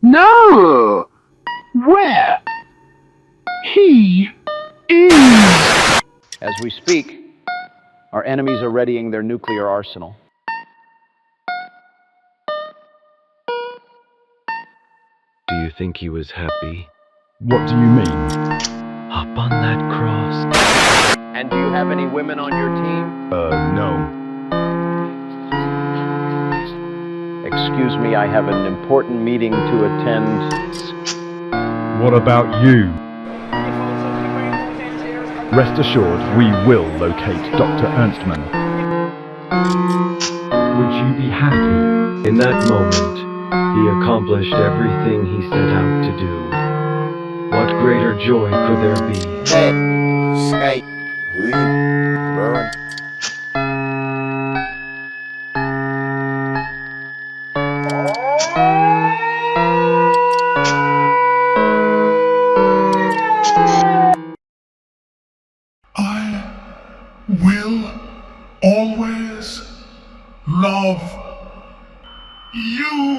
No! Where? He is. As we speak, our enemies are readying their nuclear arsenal. Do you think he was happy? What do you mean? Up on that cross. And do you have any women on your team? No. Excuse me, I have an important meeting to attend. What about you? Rest assured, we will locate Dr. Ernstman. Would you be happy? In that moment, he accomplished everything he set out to do. What greater joy could there be? Skate. Burn. I will always love you.